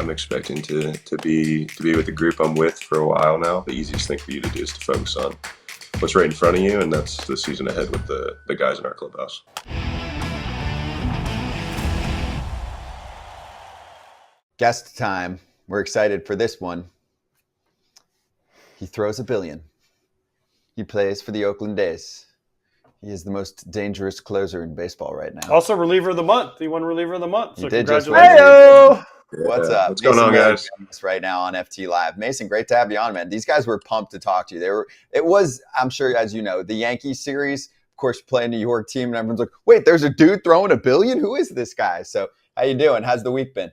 I'm expecting to be with the group I'm with for a while now. The easiest thing for you to do is to focus on what's right in front of you, and that's the season ahead with the guys in our clubhouse. Guest time. We're excited for this one. He throws a billion. He plays for the Oakland A's. He is the most dangerous closer in baseball right now. Also, reliever of the month. He won reliever of the month. So congratulations. Hey-o! What's up? What's going on, guys? Right now on FT Live. Mason, great to have you on, man. These guys were pumped to talk to you. It was, I'm sure, as you know, the Yankees series, of course, playing New York team, and everyone's like, wait, there's a dude throwing a billion? Who is this guy? So how you doing? How's the week been?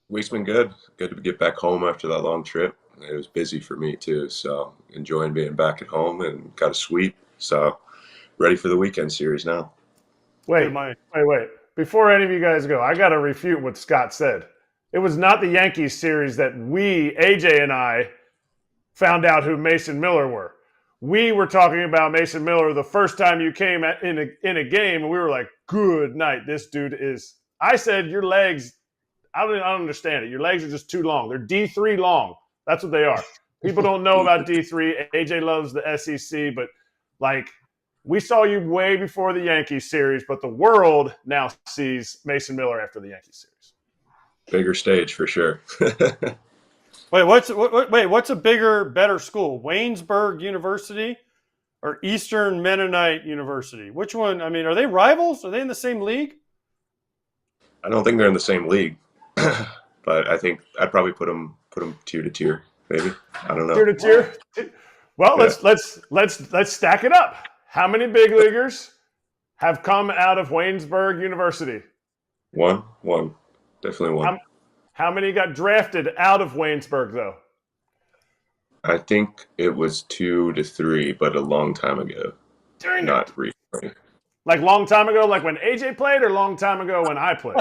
Week's been good. Good to get back home after that long trip. It was busy for me too, so enjoying being back at home and got a sweep. So ready for the weekend series now. Wait. Before any of you guys go, I got to refute what Scott said. It was not the Yankees series that we, AJ and I, found out who Mason Miller were. We were talking about Mason Miller the first time you came in a game, and we were like, good night, this dude is. I said, your legs, I don't understand it. Your legs are just too long. They're D3 long. That's what they are. People don't know about D3. AJ loves the SEC, but we saw you way before the Yankees series, but the world now sees Mason Miller after the Yankees series. Bigger stage for sure. Wait, what's a bigger, better school? Waynesburg University or Eastern Mennonite University? Which one? I mean, are they rivals? Are they in the same league? I don't think they're in the same league, but I think I'd probably put them tier to tier, maybe. I don't know. Tier to tier. Well, yeah. Let's stack it up. How many big leaguers have come out of Waynesburg University? One. Definitely one. How many got drafted out of Waynesburg, though? I think it was 2 to 3, but a long time ago. Not recently. Like long time ago, like when AJ played, or long time ago when I played?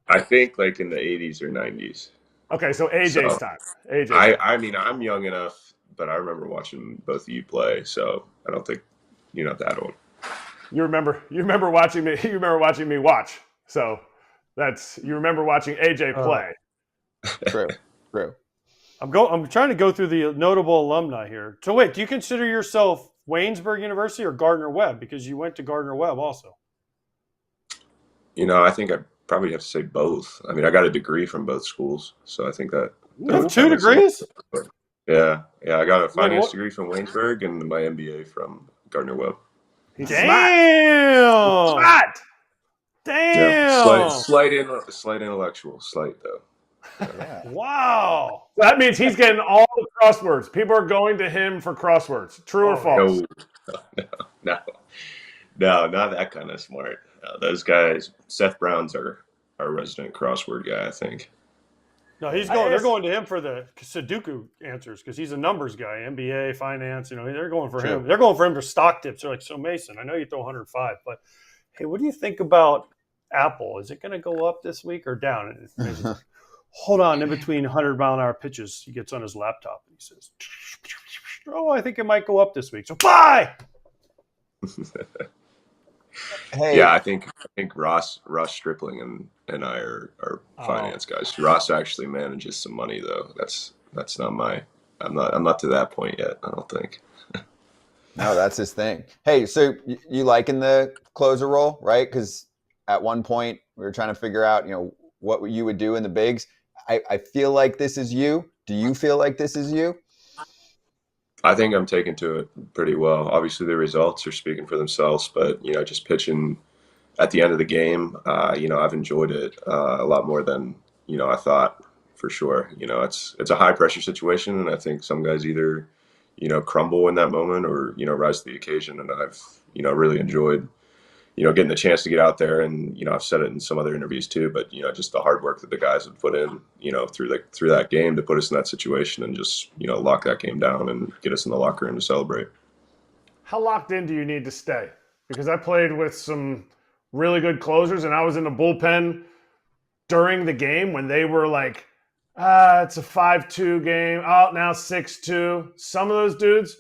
I think like in the 80s or 90s. Okay, so AJ's time. AJ. I mean, I'm young enough, but I remember watching both of you play, so I don't think you're not that old. You remember watching me. You remember watching me watch. So you remember watching AJ play. True. I'm trying to go through the notable alumni here. So wait, do you consider yourself Waynesburg University or Gardner-Webb? Because you went to Gardner-Webb also. I think I'd probably have to say both. I mean, I got a degree from both schools, so I think that. You have 2 degrees? Yeah. I got a finance degree from Waynesburg and my MBA from Gardner-Webb. Damn! Smart. Damn! Yeah, slight intellectual, though. Yeah. Wow. That means he's getting all the crosswords. People are going to him for crosswords. True or false? No, not that kind of smart. Those guys, Seth Brown's our resident crossword guy, I think. No, they're going to him for the Sudoku answers because he's a numbers guy, MBA, finance. They're going for him. They're going for him for stock tips. They're like, so Mason, I know you throw 105, but hey, what do you think about Apple? Is it going to go up this week or down? Hold on, in between 100-mile-an-hour pitches, he gets on his laptop and he says, "Oh, I think it might go up this week. So buy." Hey. Yeah, I think Ross Stripling and I are finance guys. Ross actually manages some money though. That's not I'm not to that point yet, I don't think. No, that's his thing. Hey, so you liking the closer role, right? Because at one point we were trying to figure out, what you would do in the bigs. I feel like this is you. Do you feel like this is you? I think I'm taking to it pretty well. Obviously, the results are speaking for themselves, but just pitching at the end of the game, I've enjoyed it a lot more than I thought, for sure. It's a high pressure situation, and I think some guys either crumble in that moment or rise to the occasion. And I've really enjoyed getting the chance to get out there, and I've said it in some other interviews too, but just the hard work that the guys have put in through that game to put us in that situation and just lock that game down and get us in the locker room to celebrate. How locked in do you need to stay? Because I played with some really good closers, and I was in the bullpen during the game when they were like, it's a 5-2 game. Oh, now 6-2. Some of those dudes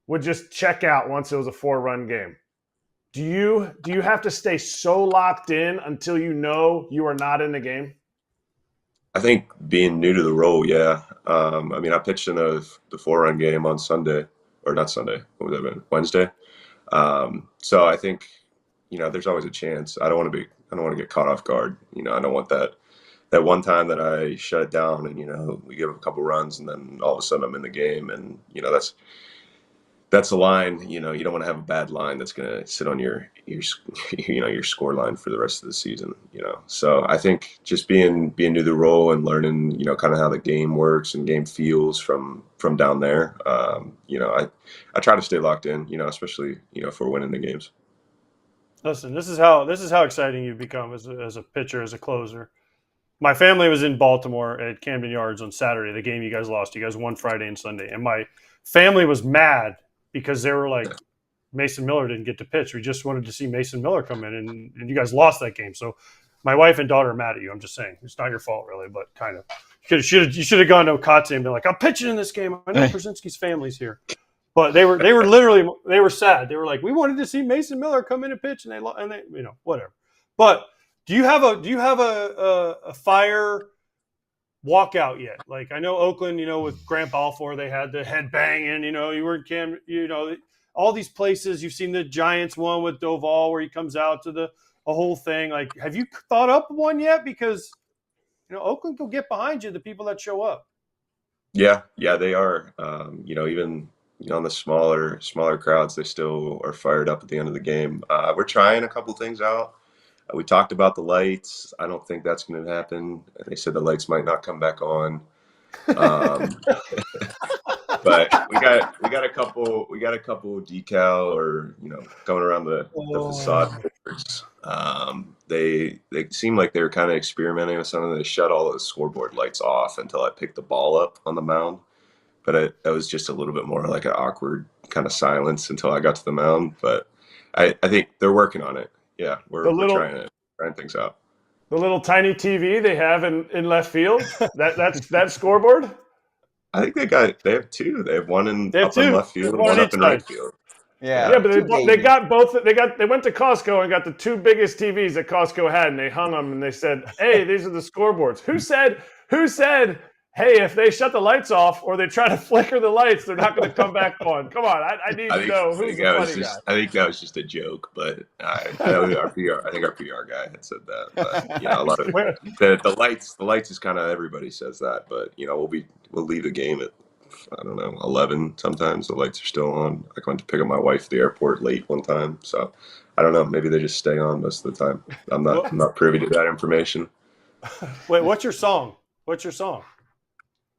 would just check out once it was a 4-run game. Do you have to stay so locked in until you are not in the game? I think being new to the role, yeah. I mean, I pitched in the 4-run game on Sunday, or not Sunday. What would that have been? Wednesday. So I think, there's always a chance. I don't want to get caught off guard. I don't want that one time that I shut it down and we give up a couple runs and then all of a sudden I'm in the game and that's a line. You don't want to have a bad line that's going to sit on your score line for the rest of the season. So I think just being new to the role and learning kind of how the game works and game feels from down there. I try to stay locked in. Especially if we're winning the games. Listen, this is how exciting you've become as a pitcher, as a closer. My family was in Baltimore at Camden Yards on Saturday, the game you guys lost. You guys won Friday and Sunday. And my family was mad because they were like, Mason Miller didn't get to pitch. We just wanted to see Mason Miller come in, and you guys lost that game. So my wife and daughter are mad at you. I'm just saying. It's not your fault, really, but kind of. You should have gone to Okatsu and been like, I'm pitching in this game. I know Brzezinski's family's here. But they were sad. They were like, we wanted to see Mason Miller come in and pitch, and they whatever. But do you have a fire walkout yet? Like I know Oakland, with Grant Balfour, they had the head banging. You were in Cam, all these places. You've seen the Giants one with Doval where he comes out to a whole thing. Like, have you thought up one yet? Because Oakland will get behind you, the people that show up. Yeah, they are. Even on the smaller crowds, they still are fired up at the end of the game. We're trying a couple things out. We talked about the lights. I don't think that's going to happen. They said the lights might not come back on. But we got a couple decal or going around the facade pictures. They seemed like they were kind of experimenting with something. They shut all the scoreboard lights off until I picked the ball up on the mound. But it was just a little bit more like an awkward kind of silence until I got to the mound. But I think they're working on it. Yeah, we're trying things out. The little tiny TV they have in left field. That's that scoreboard. I think they have two. They have one in left field, one up in right field. Yeah, but they got both. They went to Costco and got the two biggest TVs that Costco had, and they hung them. And they said, "Hey, these are the scoreboards." Who said? Hey, if they shut the lights off or they try to flicker the lights, they're not going to come back on. Come on, I need to know who's the funny guy. I think that was just a joke, but I think our PR guy had said that. But a lot of the lights is kind of everybody says that, but we'll leave the game at 11 sometimes. The lights are still on. I went to pick up my wife at the airport late one time, so I don't know. Maybe they just stay on most of the time. I'm not privy to that information. Wait, what's your song?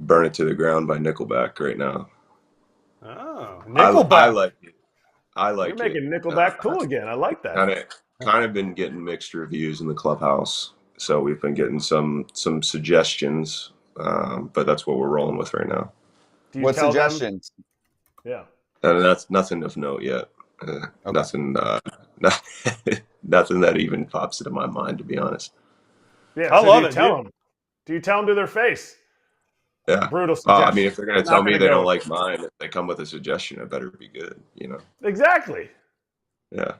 Burn It to the Ground by Nickelback right now. Oh, Nickelback. I like it. You're making Nickelback cool again. I like that. Kind of been getting mixed reviews in the clubhouse. So we've been getting some suggestions, but that's what we're rolling with right now. What suggestions? Yeah. That's nothing of note yet. Okay. Nothing that even pops into my mind, to be honest. Yeah, I love it. Do you tell them to their face? Yeah. Brutal suggestion. I mean, if they're going to tell me they don't like mine, if they come with a suggestion, it better be good, Exactly. Yeah.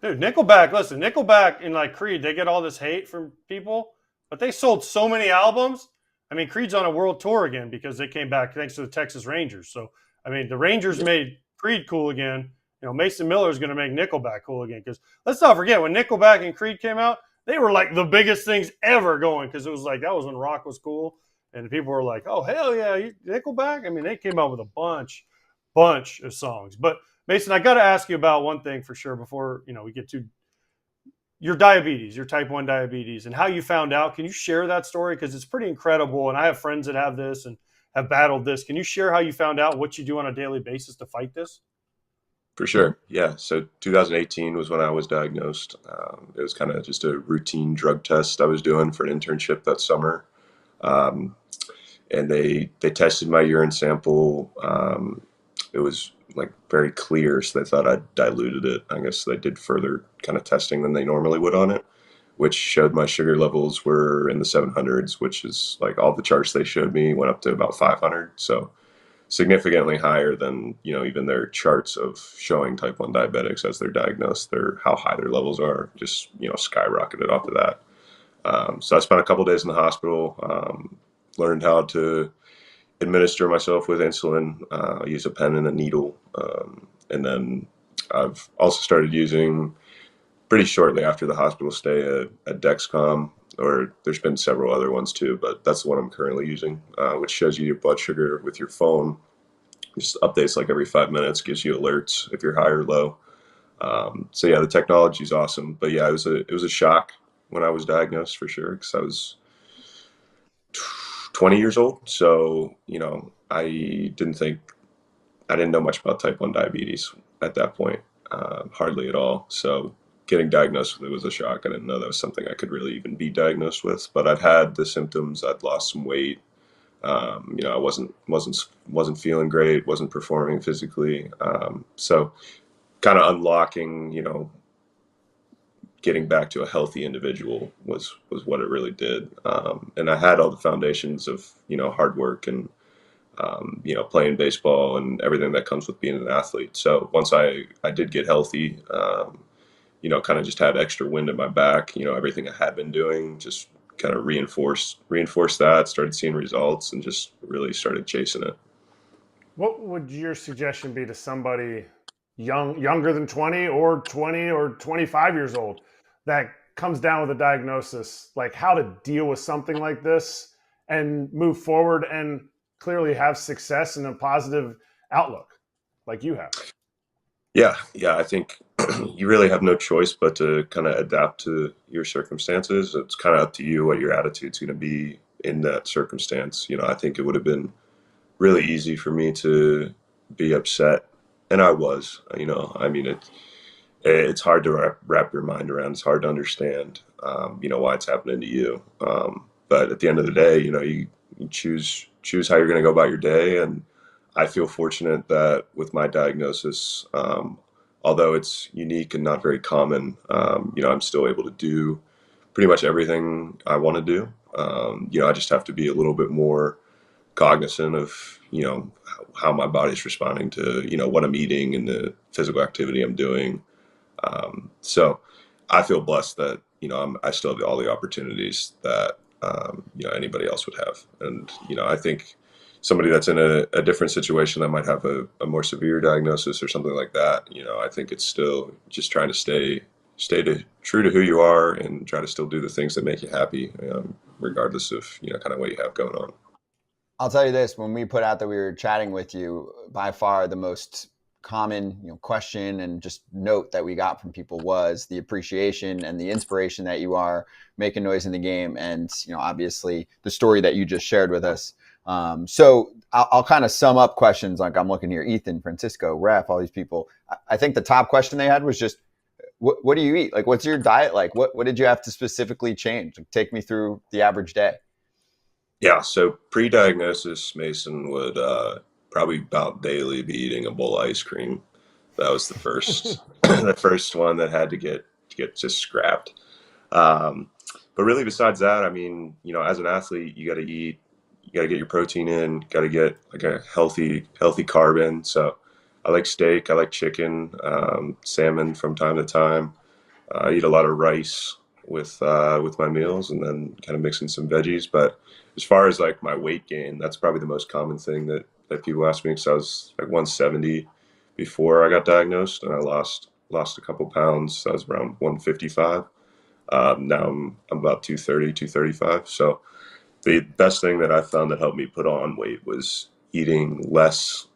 Dude, Nickelback and like Creed, they get all this hate from people, but they sold so many albums. I mean, Creed's on a world tour again because they came back thanks to the Texas Rangers. So, I mean, the Rangers made Creed cool again. Mason Miller is going to make Nickelback cool again because let's not forget when Nickelback and Creed came out, they were like the biggest things ever going because it was like that was when rock was cool. And people were like, oh, hell yeah, Nickelback? I mean, they came out with a bunch of songs. But, Mason, I got to ask you about one thing for sure before, we get to your diabetes, your type 1 diabetes, and how you found out. Can you share that story? Because it's pretty incredible, and I have friends that have this and have battled this. Can you share how you found out, what you do on a daily basis to fight this? For sure. Yeah. So 2018 was when I was diagnosed. It was kind of just a routine drug test I was doing for an internship that summer. And they tested my urine sample. It was like very clear, so they thought I diluted it. I guess they did further kind of testing than they normally would on it, which showed my sugar levels were in the 700s, which is like all the charts they showed me went up to about 500. So significantly higher than, even their charts of showing type 1 diabetics as they're diagnosed, how high their levels are, just, skyrocketed off of that. So I spent a couple days in the hospital, learned how to administer myself with insulin, use a pen and a needle. And then I've also started using, pretty shortly after the hospital stay, a Dexcom, or there's been several other ones too, but that's the one I'm currently using, which shows you your blood sugar with your phone. Just updates like every 5 minutes, gives you alerts if you're high or low. So yeah, the technology is awesome. But yeah, it was a shock when I was diagnosed for sure, because I was 20 years old. So I didn't know much about type 1 diabetes at that point, hardly at all. So getting diagnosed with it was a shock. I didn't know that was something I could really even be diagnosed with. But I'd had the symptoms. I'd lost some weight. I wasn't feeling great. Wasn't performing physically. So kind of unlocking, getting back to a healthy individual was what it really did. And I had all the foundations of hard work and playing baseball and everything that comes with being an athlete. So once I did get healthy, kind of just had extra wind at my back. Everything I had been doing just kind of reinforced that. Started seeing results and just really started chasing it. What would your suggestion be to somebody younger than 20 or 25 years old that comes down with a diagnosis, like how to deal with something like this and move forward and clearly have success and a positive outlook like you have? Yeah, I think you really have no choice but to kind of adapt to your circumstances. It's kind of up to you what your attitude's going to be in that circumstance. I think it would have been really easy for me to be upset, and I was. I mean, it's hard to wrap your mind around. It's hard to understand, why it's happening to you. But at the end of the day, you choose how you're going to go about your day. And I feel fortunate that with my diagnosis, although it's unique and not very common, I'm still able to do pretty much everything I want to do. I just have to be a little bit more cognizant of, how my body's responding to, what I'm eating and the physical activity I'm doing. So I feel blessed that, I still have all the opportunities that, anybody else would have. And, I think somebody that's in a different situation that might have a more severe diagnosis or something like that, I think it's still just trying to stay true to who you are and try to still do the things that make you happy, regardless of, kind of what you have going on. I'll tell you this, when we put out that we were chatting with you, by far the most common question and just note that we got from people was the appreciation and the inspiration that you are making noise in the game, and obviously the story that you just shared with us. So I'll kind of sum up questions. Like I'm looking here, Ethan, Francisco, Ref, all these people. I think the top question they had was just, what do you eat? Like, what's your diet like? What did you have to specifically change? Like, take me through the average day. Yeah, so pre-diagnosis, Mason would probably about daily be eating a bowl of ice cream. That was the first, the first one that had to get just scrapped. Um, but really, besides that, I mean, as an athlete, you got to eat, you got to get your protein in, got to get like a healthy carb in. So I like steak, I like chicken, salmon from time to time. I eat a lot of rice with my meals, and then kind of mixing some veggies. But as far as like my weight gain, that's probably the most common thing that people ask me. Because I was like 170 before I got diagnosed, and I lost a couple pounds. I was around 155. Now I'm about 230, 235. So the best thing that I found that helped me put on weight was eating less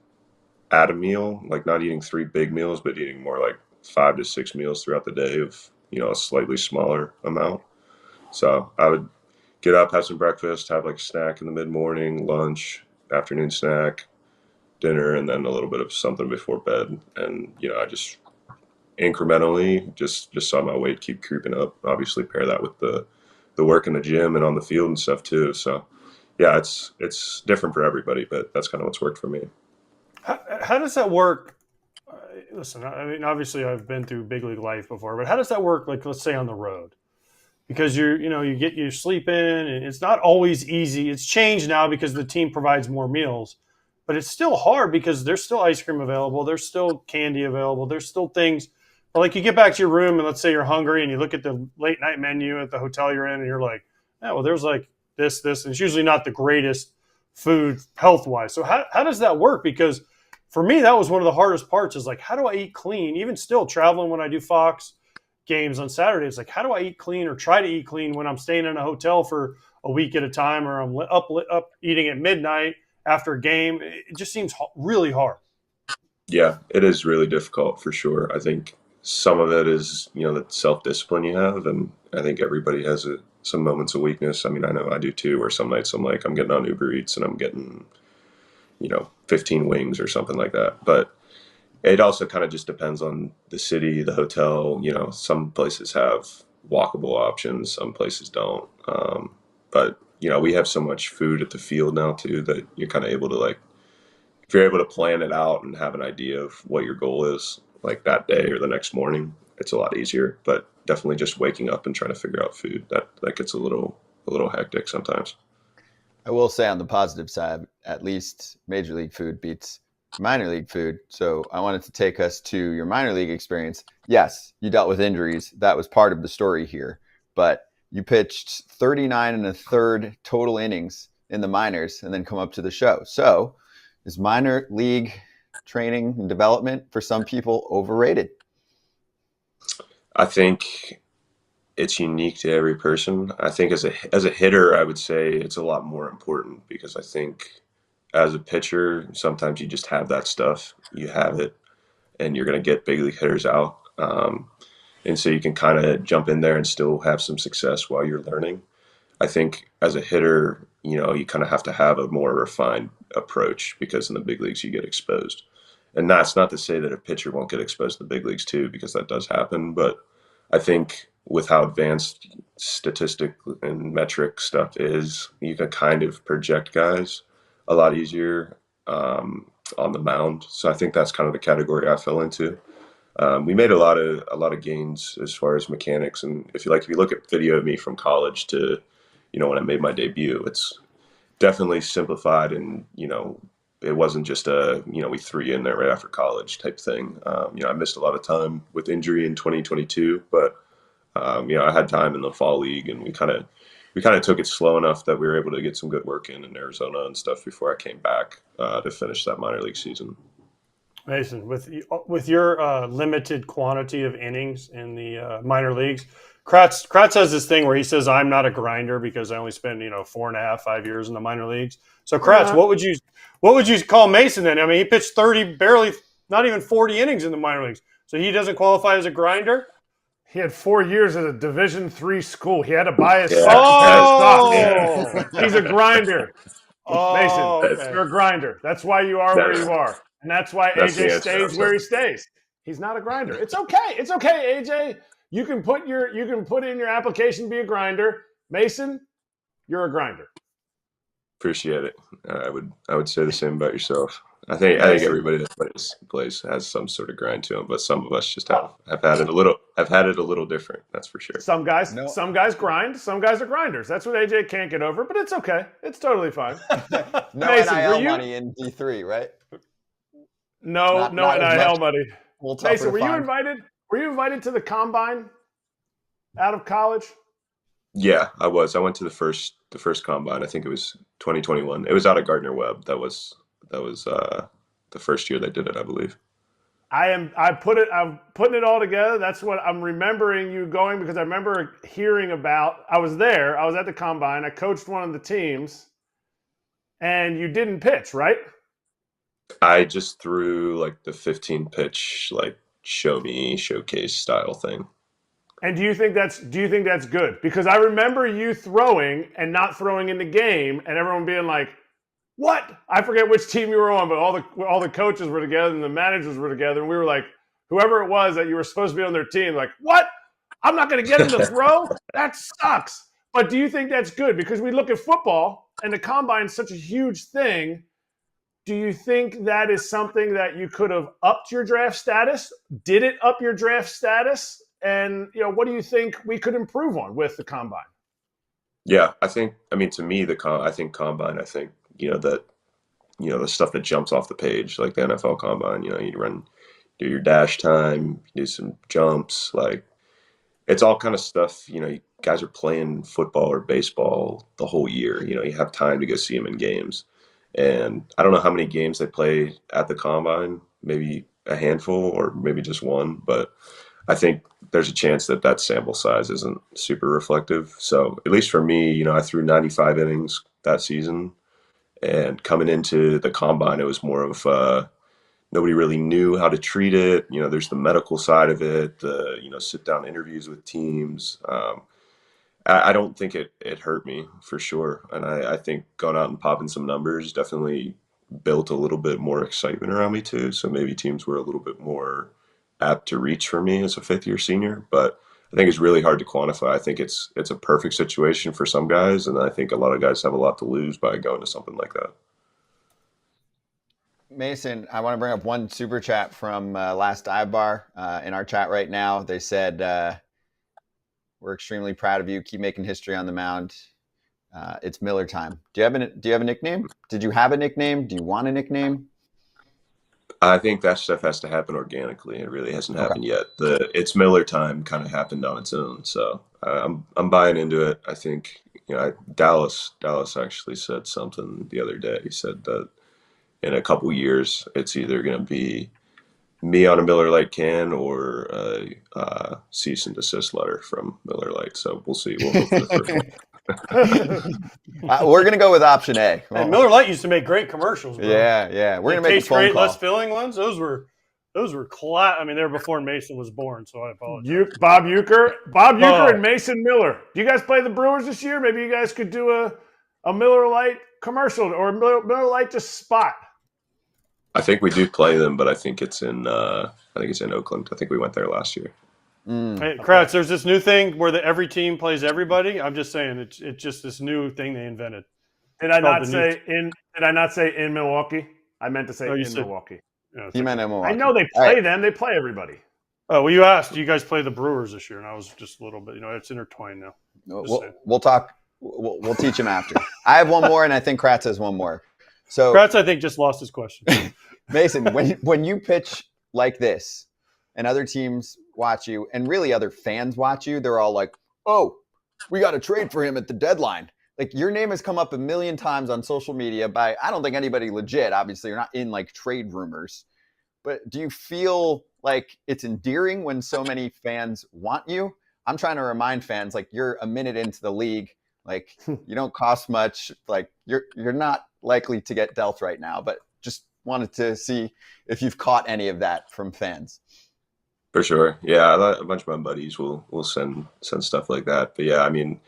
at a meal, like not eating three big meals, but eating more like 5 to 6 meals throughout the day of, a slightly smaller amount. So I would get up, have some breakfast, have like a snack in the mid morning, lunch, afternoon snack, dinner, and then a little bit of something before bed. And, I just incrementally just saw my weight keep creeping up. Obviously pair that with the work in the gym and on the field and stuff too. So yeah, it's different for everybody, but that's kind of what's worked for me. How does that work? Listen, I mean, obviously I've been through big league life before, but how does that work? Like, let's say on the road, because you get your sleep in, and it's not always easy. It's changed now because the team provides more meals, but it's still hard because there's still ice cream available, there's still candy available, there's still things But like you get back to your room and let's say you're hungry and you look at the late night menu at the hotel you're in and you're like, yeah, well, there's like this, and it's usually not the greatest food health wise. So how does that work? Because for me, that was one of the hardest parts is like, how do I eat clean? Even still traveling when I do Fox games on Saturdays, like how do I eat clean or try to eat clean when I'm staying in a hotel for a week at a time or I'm up eating at midnight after a game? It just seems really hard. Yeah, it is really difficult for sure. I think some of it is, the self-discipline you have, and I think everybody has some moments of weakness. I mean, I know I do too, where some nights I'm like, I'm getting on Uber Eats and I'm getting, 15 wings or something like that. But it also kind of just depends on the city, the hotel. Some places have walkable options, some places don't. But we have so much food at the field now too that you're kind of able to like, if you're able to plan it out and have an idea of what your goal is, like that day or the next morning, it's a lot easier. But definitely just waking up and trying to figure out food, that gets a little hectic sometimes. I will say on the positive side, at least Major League food beats minor league food. So I wanted to take us to your minor league experience. Yes, you dealt with injuries. That was part of the story here. But you pitched 39 and a third total innings in the minors and then come up to the show. So is minor league training and development for some people overrated? I think it's unique to every person. I think as a hitter, I would say it's a lot more important because I think as a pitcher, sometimes you just have that stuff. You have it, and you're going to get big league hitters out. And so you can kind of jump in there and still have some success while you're learning. I think as a hitter, you kind of have to have a more refined approach because in the big leagues you get exposed. And that's not to say that a pitcher won't get exposed to the big leagues too, because that does happen. But I think with how advanced statistic and metric stuff is, you can kind of project guys a lot easier on the mound. So I think that's kind of the category I fell into. We made a lot of gains as far as mechanics, and if you look at video of me from college to when I made my debut, it's definitely simplified, and it wasn't just we threw you in there right after college type thing. I missed a lot of time with injury in 2022, but I had time in the fall league, and we kind of took it slow enough that we were able to get some good work in Arizona and stuff before I came back to finish that minor league season. Mason, with your limited quantity of innings in the minor leagues, Kratz has this thing where he says, "I'm not a grinder because I only spend 4.5, 5 years in the minor leagues." So Kratz, what would you call Mason then? I mean, he pitched 30, barely, not even 40 innings in the minor leagues, so he doesn't qualify as a grinder. He had 4 years at a Division III school. He had to buy his stock. He's a grinder. Mason, Okay. you're a grinder. That's why you are where you are. And that's why AJ stays where he stays. He's not a grinder. It's okay. It's okay, AJ. You can put in your application to be a grinder. Mason, you're a grinder. Appreciate it. I would say the same about yourself. I think everybody that plays has some sort of grind to them, but some of us just have had it a little different. That's for sure. Some guys grind. Some guys are grinders. That's what AJ can't get over, but it's okay. It's totally fine. No Mason, NIL money in D3, right? No NIL money. Mason, were you invited? Were you invited to the combine out of college? Yeah, I was. I went to the first combine. I think it was 2021. It was out of Gardner-Webb. That was the first year they did it, I believe. I'm putting it all together. That's what I'm remembering you going, because I remember hearing about. I was there. I was at the combine. I coached one of the teams, and you didn't pitch, right? I just threw like the 15 pitch, like showcase style thing. And do you think that's good? Because I remember you throwing and not throwing in the game, and everyone being like, "What?" I forget which team you were on, but all the coaches were together and the managers were together, and we were like, whoever it was that you were supposed to be on their team, like, "What? I'm not going to get him to throw? That sucks." But do you think that's good? Because we look at football, and the combine is such a huge thing. Do you think that is something that you could have upped your draft status? Did it up your draft status? And, what do you think we could improve on with the combine? Yeah, to me, I think combine, the stuff that jumps off the page, like the NFL combine, you do your dash time, do some jumps. Like it's all kind of stuff. You guys are playing football or baseball the whole year. You have time to go see them in games. And I don't know how many games they play at the combine, maybe a handful or maybe just one, but I think there's a chance that that sample size isn't super reflective. So at least for me, I threw 95 innings that season, and coming into the combine, it was more of nobody really knew how to treat it. There's the medical side of it, the sit down interviews with teams. I don't think it hurt me for sure, and I think going out and popping some numbers definitely built a little bit more excitement around me too. So maybe teams were a little bit more apt to reach for me as a fifth year senior, but I think it's really hard to quantify. I think it's a perfect situation for some guys, and I think a lot of guys have a lot to lose by going to something like that. Mason, I want to bring up one super chat from Last Dive Bar in our chat right now. They said, we're extremely proud of you. Keep making history on the mound. It's Miller time. Do you have a nickname? Did you have a nickname? Do you want a nickname? I think that stuff has to happen organically. It really hasn't happened yet. The It's Miller time kind of happened on its own. So I'm buying into it. I think Dallas actually said something the other day. He said that in a couple years, it's either going to be me on a Miller Lite can or a cease and desist letter from Miller Lite. So we'll see. We'll hope for the first one. We're going to go with option A. Hey, Miller Lite used to make great commercials, bro. Yeah. We're going to make a phone great, call. less filling ones. Those were I mean, they were before Mason was born, so I apologize. Bob Uecker and Mason Miller. Do you guys play the Brewers this year? Maybe you guys could do a Miller Lite commercial or Miller Lite just spot. I think we do play them, but I think it's in Oakland. I think we went there last year. Hey, Kratz, there's this new thing where every team plays everybody. I'm just saying it's just this new thing they invented. Did I not say in Milwaukee? I meant to say in Milwaukee. Yeah, he meant in Milwaukee. I know they play them. They play everybody. Oh, well, you asked. Do you guys play the Brewers this year? And I was just a little bit. It's intertwined now. We'll talk. We'll teach him after. I have one more, and I think Kratz has one more. So Kratz, I think, just lost his question. Mason, when you pitch like this, and other teams watch you, and really other fans watch you, they're all like, "Oh, we got to trade for him at the deadline." Like your name has come up a million times on social media by I don't think anybody legit. Obviously, you're not in like trade rumors, but do you feel like it's endearing when so many fans want you? I'm trying to remind fans like you're a minute into the league, like you don't cost much, like you're not likely to get dealt right now, but just wanted to see if you've caught any of that from fans. For sure, yeah. A bunch of my buddies will send stuff like that. But yeah, I mean,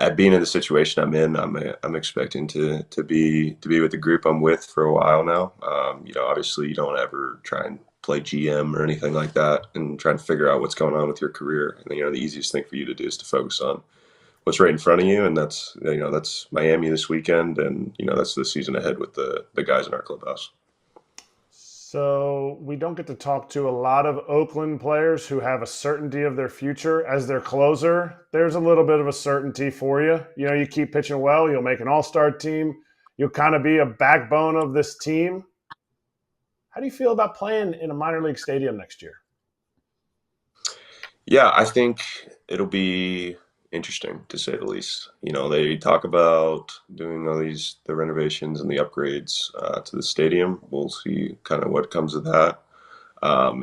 at being in the situation I'm in, I'm expecting to be with the group I'm with for a while now. Obviously you don't ever try and play GM or anything like that and try to figure out what's going on with your career. And the easiest thing for you to do is to focus on what's right in front of you, and that's Miami this weekend, and that's the season ahead with the guys in our clubhouse. So we don't get to talk to a lot of Oakland players who have a certainty of their future as their closer. There's a little bit of a certainty for you. You keep pitching well, you'll make an all-star team. You'll kind of be a backbone of this team. How do you feel about playing in a minor league stadium next year? Yeah, I think it'll be interesting to say the least. They talk about doing all the renovations and the upgrades to the stadium. We'll see kind of what comes of that.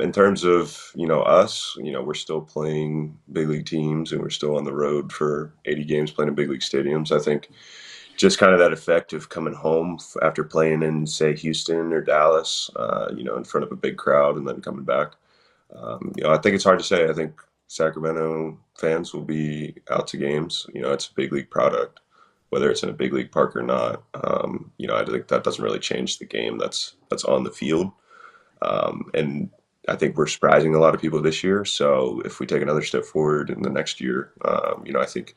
In terms of us, we're still playing big league teams and we're still on the road for 80 games playing in big league stadiums. I think just kind of that effect of coming home after playing in, say, Houston or Dallas, in front of a big crowd and then coming back. I think it's hard to say. I think Sacramento fans will be out to games. It's a big league product, whether it's in a big league park or not. I think that doesn't really change the game that's on the field. And I think we're surprising a lot of people this year. So if we take another step forward in the next year, I think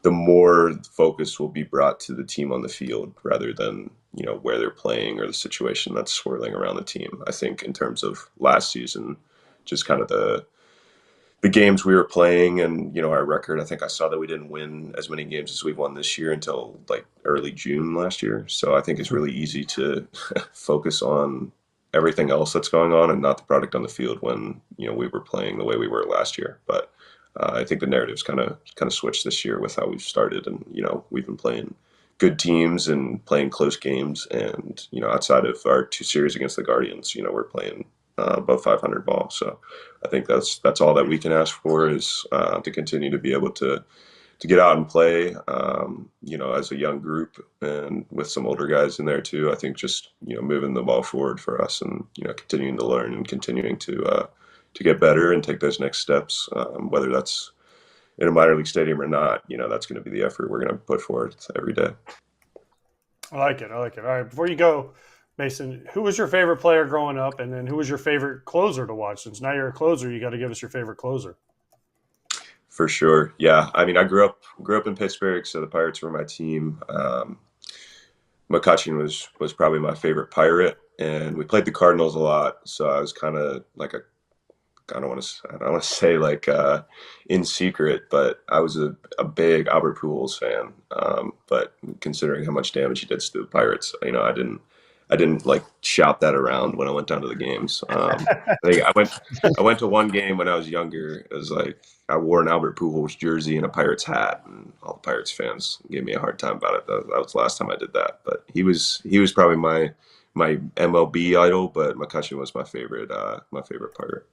the more focus will be brought to the team on the field rather than, where they're playing or the situation that's swirling around the team. I think in terms of last season, just kind of the games we were playing and, our record, I think I saw that we didn't win as many games as we've won this year until like early June last year. So I think it's really easy to focus on everything else that's going on and not the product on the field when, we were playing the way we were last year. But I think the narrative's kind of switched this year with how we've started, and we've been playing good teams and playing close games, and outside of our 2 series against the Guardians, we're playing above 500 ball. So I think that's all that we can ask for is to continue to be able to get out and play, as a young group and with some older guys in there too. I think just, moving the ball forward for us and, continuing to learn and continuing to get better and take those next steps, whether that's in a minor league stadium or not, that's going to be the effort we're going to put forward every day. I like it. All right. Before you go, Mason, who was your favorite player growing up? And then who was your favorite closer to watch? Since now you're a closer, you got to give us your favorite closer. For sure. Yeah. I mean, I grew up in Pittsburgh, so the Pirates were my team. McCutcheon was probably my favorite Pirate, and we played the Cardinals a lot. So I was kind of like I don't want to say like in secret, but I was a big Albert Pujols fan. But considering how much damage he did to the Pirates, I didn't like shout that around when I went down to the games. I went to one game when I was younger. It was like I wore an Albert Pujols jersey and a Pirates hat, and all the Pirates fans gave me a hard time about it. That was the last time I did that. But he was probably my MLB idol, but McCutcheon was my favorite Pirate.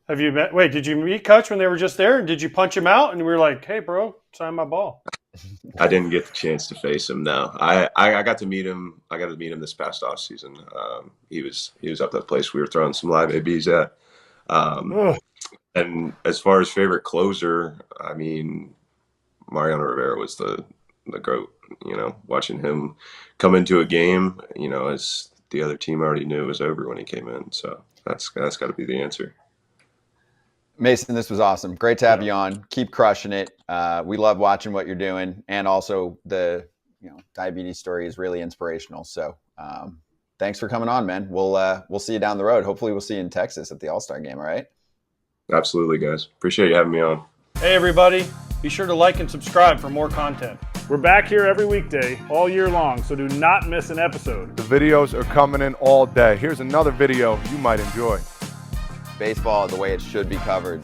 Did you meet Kutch when they were just there? And did you punch him out? And we were like, hey, bro, sign my ball. I didn't get the chance to face him. No, I got to meet him. I got to meet him this past off season. He was up that place we were throwing some live ABs at. And as far as favorite closer, I mean, Mariano Rivera was the GOAT. Watching him come into a game, as the other team already knew it was over when he came in. So that's got to be the answer. Mason, this was awesome. Great to have you on. Keep crushing it. We love watching what you're doing, and also the diabetes story is really inspirational. So thanks for coming on, man. We'll see you down the road. Hopefully we'll see you in Texas at the All-Star game. All right. Absolutely, guys. Appreciate you having me on. Hey, everybody. Be sure to like and subscribe for more content. We're back here every weekday, all year long, so do not miss an episode. The videos are coming in all day. Here's another video you might enjoy. Baseball the way it should be covered.